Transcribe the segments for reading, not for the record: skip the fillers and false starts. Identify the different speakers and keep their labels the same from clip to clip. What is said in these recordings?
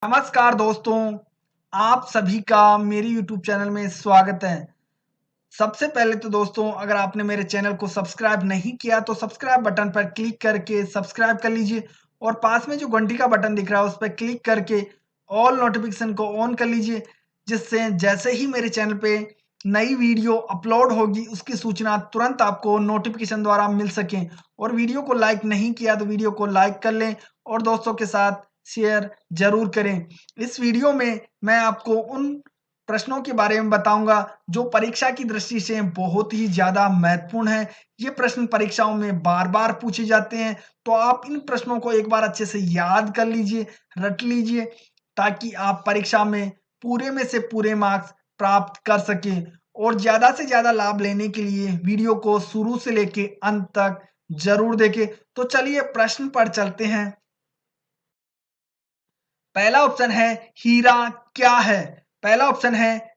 Speaker 1: नमस्कार दोस्तों, आप सभी का मेरे यूट्यूब चैनल में स्वागत है। सबसे पहले तो दोस्तों, अगर आपने मेरे चैनल को सब्सक्राइब नहीं किया तो सब्सक्राइब बटन पर क्लिक करके सब्सक्राइब कर लीजिए और पास में जो घंटी का बटन दिख रहा है उस पर क्लिक करके ऑल नोटिफिकेशन को ऑन कर लीजिए, जिससे जैसे ही मेरे चैनल पे नई वीडियो अपलोड होगी उसकी सूचना तुरंत आपको नोटिफिकेशन द्वारा मिल सके। और वीडियो को लाइक नहीं किया तो वीडियो को लाइक कर लें और दोस्तों के साथ शेयर जरूर करें। इस वीडियो में मैं आपको उन प्रश्नों के बारे में बताऊंगा जो परीक्षा की दृष्टि से बहुत ही ज़्यादा महत्वपूर्ण है। ये प्रश्न परीक्षाओं में बार-बार पूछे जाते हैं, तो आप इन प्रश्नों को एक बार अच्छे से याद कर लीजिए, रट लीजिए, ताकि आप परीक्षा में पूरे में से पूरे मार्क्स प्राप्त कर सकें। और ज़्यादा से ज़्यादा लाभ लेने के लिए वीडियो को शुरू से लेके अंत तक ज़रूर देखें। तो चलिए प्रश्न पर चलते हैं। पहला ऑप्शन है हीरा क्या है? पहला ऑप्शन है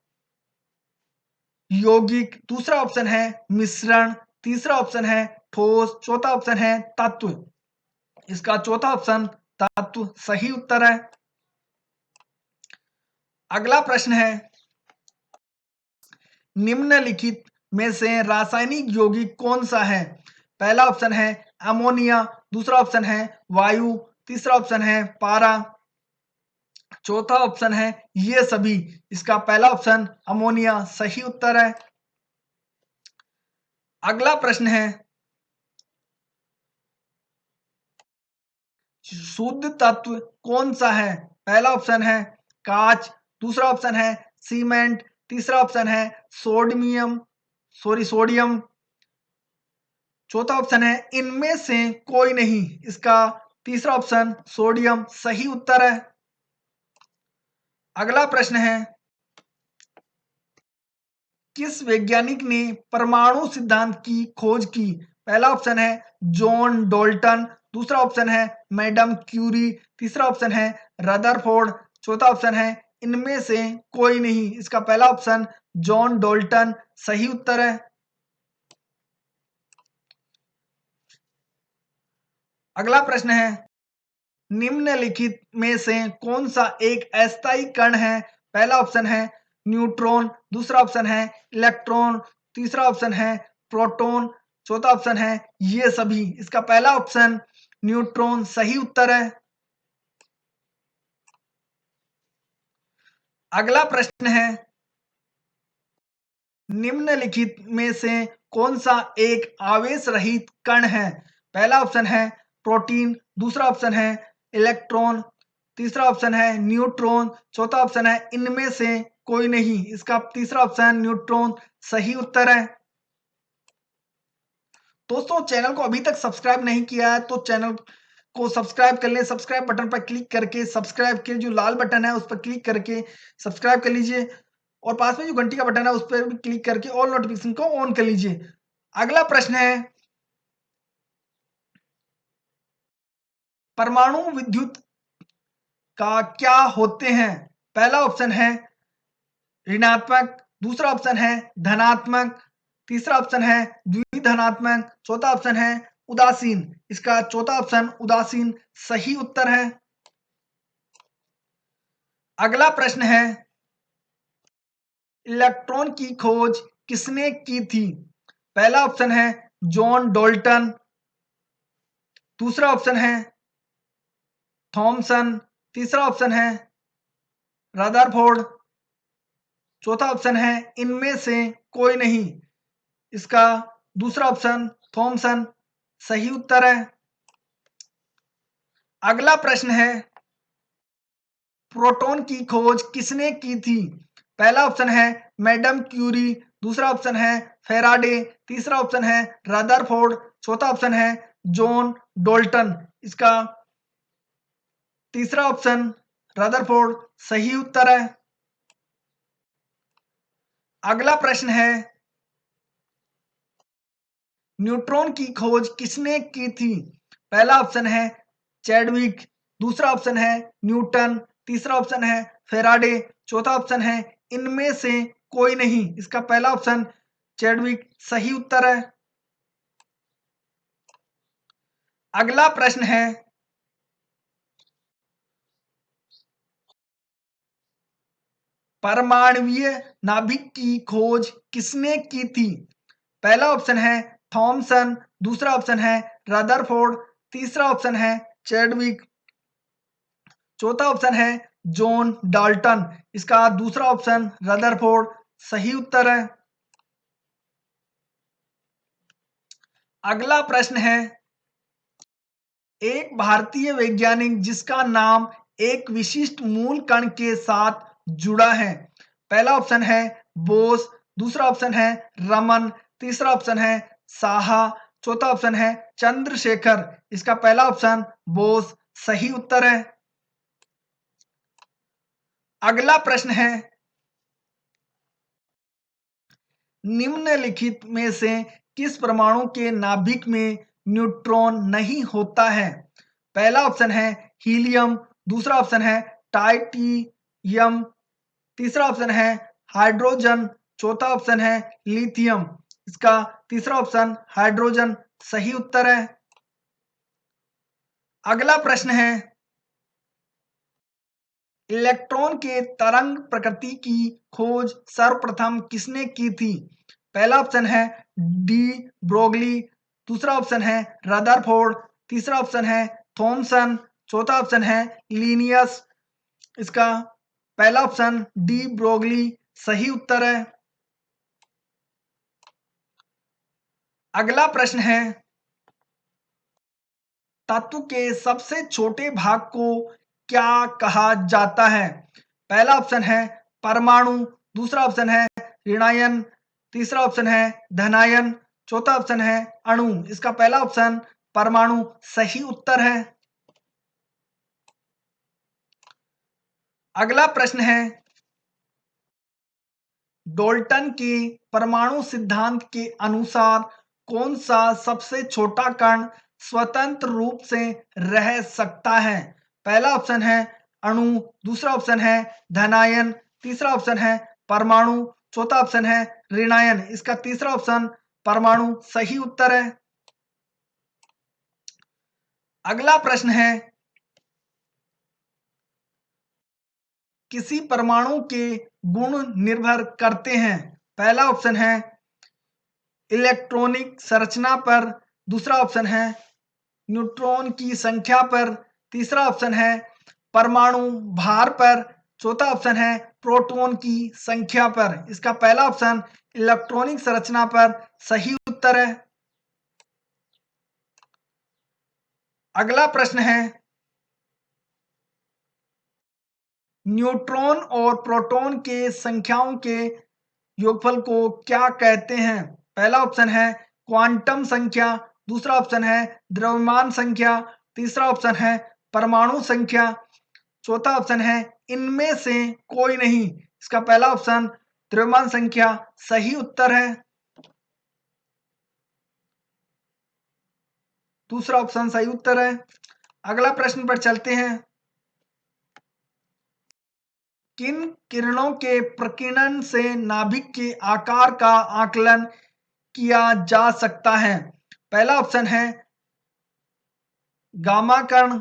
Speaker 1: यौगिक, दूसरा ऑप्शन है मिश्रण, तीसरा ऑप्शन है ठोस, चौथा ऑप्शन है तत्व। इसका चौथा ऑप्शन तत्व सही उत्तर है। अगला प्रश्न है निम्नलिखित में से रासायनिक यौगिक कौन सा है? पहला ऑप्शन है अमोनिया, दूसरा ऑप्शन है वायु, तीसरा ऑप्शन है पारा, चौथा ऑप्शन है ये सभी। इसका पहला ऑप्शन अमोनिया सही उत्तर है। अगला प्रश्न है शुद्ध तत्व कौन सा है? पहला ऑप्शन है कांच, दूसरा ऑप्शन है सीमेंट, तीसरा ऑप्शन है सोडियम, चौथा ऑप्शन है इनमें से कोई नहीं। इसका तीसरा ऑप्शन सोडियम सही उत्तर है। अगला प्रश्न है किस वैज्ञानिक ने परमाणु सिद्धांत की खोज की? पहला ऑप्शन है जॉन डॉल्टन, दूसरा ऑप्शन है मैडम क्यूरी, तीसरा ऑप्शन है रदरफोर्ड, चौथा ऑप्शन है इनमें से कोई नहीं। इसका पहला ऑप्शन जॉन डॉल्टन सही उत्तर है। अगला प्रश्न है निम्नलिखित में से कौन सा एक अस्थायी कण है? पहला ऑप्शन है न्यूट्रॉन, दूसरा ऑप्शन है इलेक्ट्रॉन, तीसरा ऑप्शन है प्रोटॉन, चौथा ऑप्शन है ये सभी। इसका पहला ऑप्शन न्यूट्रॉन सही उत्तर है। अगला प्रश्न है निम्नलिखित में से कौन सा एक आवेश रहित कण है? पहला ऑप्शन है प्रोटीन, दूसरा ऑप्शन है इलेक्ट्रॉन, तीसरा ऑप्शन है न्यूट्रॉन, चौथा ऑप्शन है इनमें से कोई नहीं। इसका तीसरा ऑप्शन न्यूट्रॉन सही उत्तर है। दोस्तों, चैनल को अभी तक सब्सक्राइब नहीं किया है तो चैनल को सब्सक्राइब कर लें। सब्सक्राइब बटन पर क्लिक करके सब्सक्राइब के जो लाल बटन है उस पर क्लिक करके सब्सक्राइब कर लीजिए और पास में जो घंटी का बटन है उस पर भी क्लिक करके ऑल नोटिफिकेशन को ऑन कर लीजिए। अगला प्रश्न है परमाणु विद्युत का क्या होते हैं? पहला ऑप्शन है ऋणात्मक, दूसरा ऑप्शन है धनात्मक, तीसरा ऑप्शन है द्विधनात्मक, चौथा ऑप्शन है उदासीन। इसका चौथा ऑप्शन उदासीन सही उत्तर है। अगला प्रश्न है इलेक्ट्रॉन की खोज किसने की थी? पहला ऑप्शन है जॉन डॉल्टन, दूसरा ऑप्शन है थॉमसन, तीसरा ऑप्शन है रदरफोर्ड, चौथा ऑप्शन है इनमें से कोई नहीं। इसका दूसरा ऑप्शन थॉमसन सही उत्तर है। अगला प्रश्न है प्रोटॉन की खोज किसने की थी? पहला ऑप्शन है मैडम क्यूरी, दूसरा ऑप्शन है फेराडे, तीसरा ऑप्शन है रदरफोर्ड, चौथा ऑप्शन है जॉन डॉल्टन। इसका तीसरा ऑप्शन रदरफोर्ड सही उत्तर है। अगला प्रश्न है न्यूट्रॉन की खोज किसने की थी? पहला ऑप्शन है चैडविक, दूसरा ऑप्शन है न्यूटन, तीसरा ऑप्शन है फेराडे, चौथा ऑप्शन है इनमें से कोई नहीं। इसका पहला ऑप्शन चैडविक सही उत्तर है। अगला प्रश्न है परमाणुवीय नाभिक की खोज किसने की थी? पहला ऑप्शन है थॉमसन, दूसरा ऑप्शन है रदरफोर्ड, तीसरा ऑप्शन है चैडविक, चौथा ऑप्शन है जॉन डाल्टन। इसका दूसरा ऑप्शन रदरफोर्ड सही उत्तर है। अगला प्रश्न है, एक भारतीय वैज्ञानिक जिसका नाम एक विशिष्ट मूल कण के साथ जुड़ा है। पहला ऑप्शन है बोस, दूसरा ऑप्शन है रमन, तीसरा ऑप्शन है साहा, चौथा ऑप्शन है चंद्रशेखर। इसका पहला ऑप्शन बोस सही उत्तर है। अगला प्रश्न है, निम्नलिखित में से किस परमाणु के नाभिक में न्यूट्रॉन नहीं होता है? पहला ऑप्शन है हीलियम, दूसरा ऑप्शन है टाइटियम, तीसरा ऑप्शन है हाइड्रोजन, चौथा ऑप्शन है लिथियम। इसका तीसरा ऑप्शन हाइड्रोजन सही उत्तर है। अगला प्रश्न है, इलेक्ट्रॉन के तरंग प्रकृति की खोज सर्वप्रथम किसने की थी? पहला ऑप्शन है डी ब्रोगली, दूसरा ऑप्शन है रदरफोर्ड, तीसरा ऑप्शन है थॉमसन, चौथा ऑप्शन है लीनियस। इसका पहला ऑप्शन डी ब्रोगली सही उत्तर है। अगला प्रश्न है, तत्व के सबसे छोटे भाग को क्या कहा जाता है? पहला ऑप्शन है परमाणु, दूसरा ऑप्शन है ऋणायन, तीसरा ऑप्शन है धनायन, चौथा ऑप्शन है अणु। इसका पहला ऑप्शन परमाणु सही उत्तर है। अगला प्रश्न है, डाल्टन के परमाणु सिद्धांत के अनुसार कौन सा सबसे छोटा कण स्वतंत्र रूप से रह सकता है? पहला ऑप्शन है अणु, दूसरा ऑप्शन है धनायन, तीसरा ऑप्शन है परमाणु, चौथा ऑप्शन है ऋणायन। इसका तीसरा ऑप्शन परमाणु सही उत्तर है। अगला प्रश्न है, किसी परमाणु के गुण निर्भर करते हैं? पहला ऑप्शन है इलेक्ट्रॉनिक संरचना पर, दूसरा ऑप्शन है न्यूट्रॉन की संख्या पर, तीसरा ऑप्शन है परमाणु भार पर, चौथा ऑप्शन है प्रोटॉन की संख्या पर। इसका पहला ऑप्शन इलेक्ट्रॉनिक संरचना पर सही उत्तर है। अगला प्रश्न है, न्यूट्रॉन और प्रोटॉन के संख्याओं के योगफल को क्या कहते हैं? पहला ऑप्शन है क्वांटम संख्या, दूसरा ऑप्शन है द्रव्यमान संख्या, तीसरा ऑप्शन है परमाणु संख्या, चौथा ऑप्शन है इनमें से कोई नहीं। इसका पहला ऑप्शन द्रव्यमान संख्या सही उत्तर है। दूसरा ऑप्शन सही उत्तर है। अगला प्रश्न पर चलते हैं, किन किरणों के प्रकीर्णन से नाभिक के आकार का आकलन किया जा सकता है? पहला ऑप्शन है गामा कण,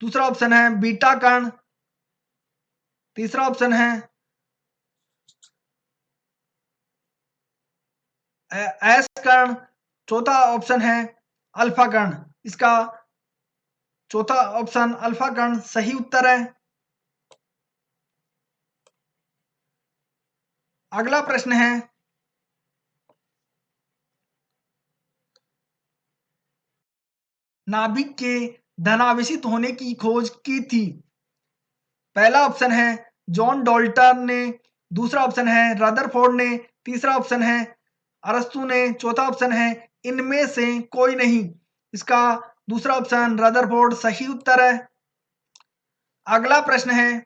Speaker 1: दूसरा ऑप्शन है बीटा कण, तीसरा ऑप्शन है एस कण, चौथा ऑप्शन है अल्फा कण। इसका चौथा ऑप्शन अल्फा कण सही उत्तर है। अगला प्रश्न है, नाभिक के धनावेशित होने की खोज की थी? पहला ऑप्शन है जॉन डाल्टन ने, दूसरा ऑप्शन है रदरफोर्ड ने, तीसरा ऑप्शन है अरस्तु ने, चौथा ऑप्शन है इनमें से कोई नहीं। इसका दूसरा ऑप्शन रदरफोर्ड सही उत्तर है। अगला प्रश्न है,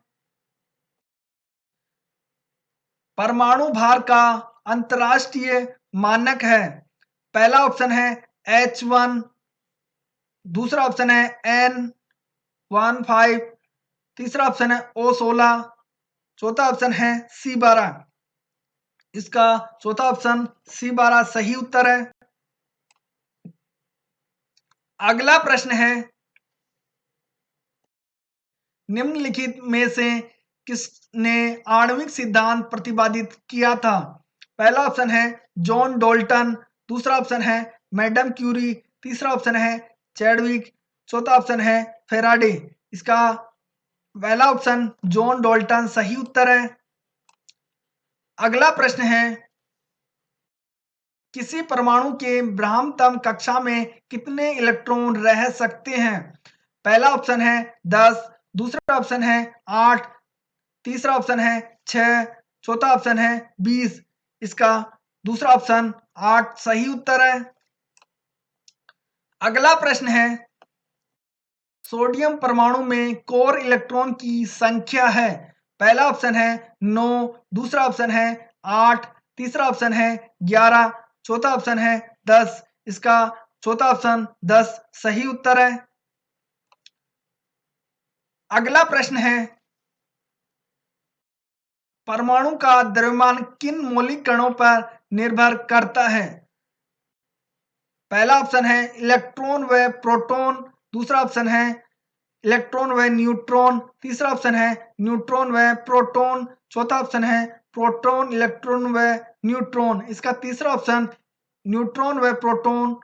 Speaker 1: परमाणु भार का अंतरराष्ट्रीय मानक है? पहला ऑप्शन है H1, दूसरा ऑप्शन है N15, तीसरा ऑप्शन है O16, चौथा ऑप्शन है C12। इसका चौथा ऑप्शन C12 सही उत्तर है। अगला प्रश्न है, निम्नलिखित में से किसने आणविक सिद्धांत प्रतिपादित किया था? पहला ऑप्शन है जॉन डोल्टन, दूसरा ऑप्शन है मैडम क्यूरी, तीसरा ऑप्शन है चैडविक, चौथा ऑप्शन है फेराडे। इसका पहला ऑप्शन जॉन डोल्टन सही उत्तर है। अगला प्रश्न है किसी परमाणु के ब्रह्मतम कक्षा में कितने इलेक्ट्रॉन रह सकते हैं? पहला ऑप्शन है 10, दूसरा ऑप्शन है 8, तीसरा ऑप्शन है 6, चौथा ऑप्शन है 20। इसका दूसरा ऑप्शन 8 सही उत्तर है। अगला प्रश्न है सोडियम परमाणु में कोर इलेक्ट्रॉन की संख्या है। पहला ऑप्शन है 9, दूसरा ऑप्शन है 8, तीसरा ऑप्शन है 11, चौथा ऑप्शन है 10। इसका चौथा ऑप्शन 10 सही उत्तर है। अगला प्रश्न है परमाणु का द्रव्यमान किन मौलिक कणों पर निर्भर करता है? पहला ऑप्शन है इलेक्ट्रॉन व प्रोटॉन, दूसरा ऑप्शन है इलेक्ट्रॉन व न्यूट्रॉन, तीसरा ऑप्शन है न्यूट्रॉन व प्रोटॉन, चौथा ऑप्शन है प्रोटॉन इलेक्ट्रॉन व न्यूट्रॉन। इसका तीसरा ऑप्शन न्यूट्रॉन व प्रोटॉन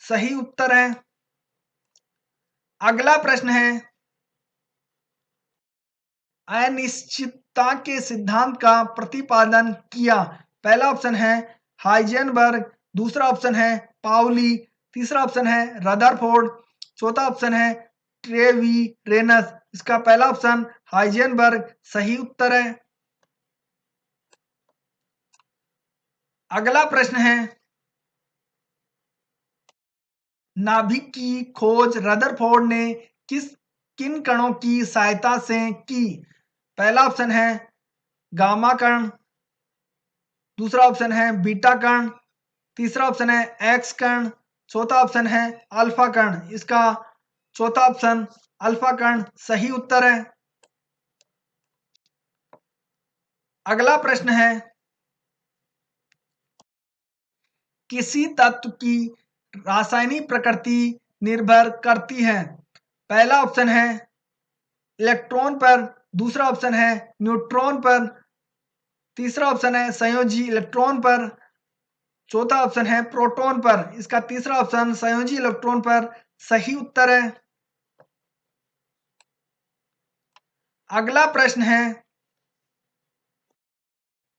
Speaker 1: सही उत्तर है। अगला प्रश्न है अनिश्चितता के सिद्धांत का प्रतिपादन किया। पहला ऑप्शन है हाइजेनबर्ग, दूसरा ऑप्शन है पाउली, तीसरा ऑप्शन है रदरफोर्ड, चौथा ऑप्शन है ट्रेवीरेनस। इसका पहला ऑप्शन हाइजेनबर्ग सही उत्तर है। अगला प्रश्न है नाभिक की खोज रदरफोर्ड ने किन कणों की सहायता से की? पहला ऑप्शन है गामा कण, दूसरा ऑप्शन है बीटा कण, तीसरा ऑप्शन है एक्स कण, चौथा ऑप्शन है अल्फा कण। इसका चौथा ऑप्शन अल्फा कण सही उत्तर है। अगला प्रश्न है किसी तत्व की रासायनिक प्रकृति निर्भर करती है? पहला ऑप्शन है इलेक्ट्रॉन पर, दूसरा ऑप्शन है न्यूट्रॉन पर, तीसरा ऑप्शन है संयोजी इलेक्ट्रॉन पर, चौथा ऑप्शन है प्रोटॉन पर। इसका तीसरा ऑप्शन संयोजी इलेक्ट्रॉन पर सही उत्तर है। अगला प्रश्न है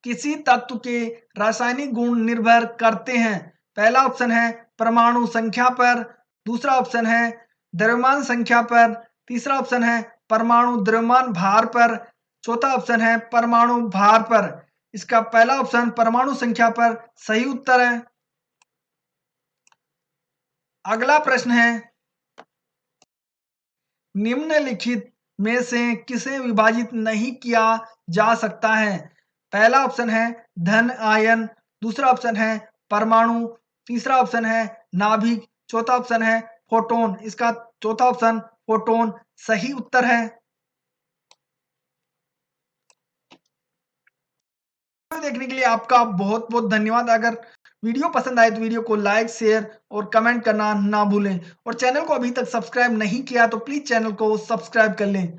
Speaker 1: किसी तत्व के रासायनिक गुण निर्भर करते हैं? पहला ऑप्शन है परमाणु संख्या पर, दूसरा ऑप्शन है द्रव्यमान संख्या पर, तीसरा ऑप्शन है परमाणु द्रव्यमान भार पर, चौथा ऑप्शन है परमाणु भार पर। इसका पहला ऑप्शन परमाणु संख्या पर सही उत्तर है। अगला प्रश्न है निम्नलिखित में से किसे विभाजित नहीं किया जा सकता है? पहला ऑप्शन है धन आयन, दूसरा ऑप्शन है परमाणु, तीसरा ऑप्शन है नाभिक, चौथा ऑप्शन है फोटोन। इसका चौथा ऑप्शन फोटोन सही उत्तर है। देखने के लिए आपका बहुत बहुत धन्यवाद। अगर वीडियो पसंद आए तो वीडियो को लाइक, शेयर और कमेंट करना ना भूलें और चैनल को अभी तक सब्सक्राइब नहीं किया तो प्लीज चैनल को सब्सक्राइब कर लें।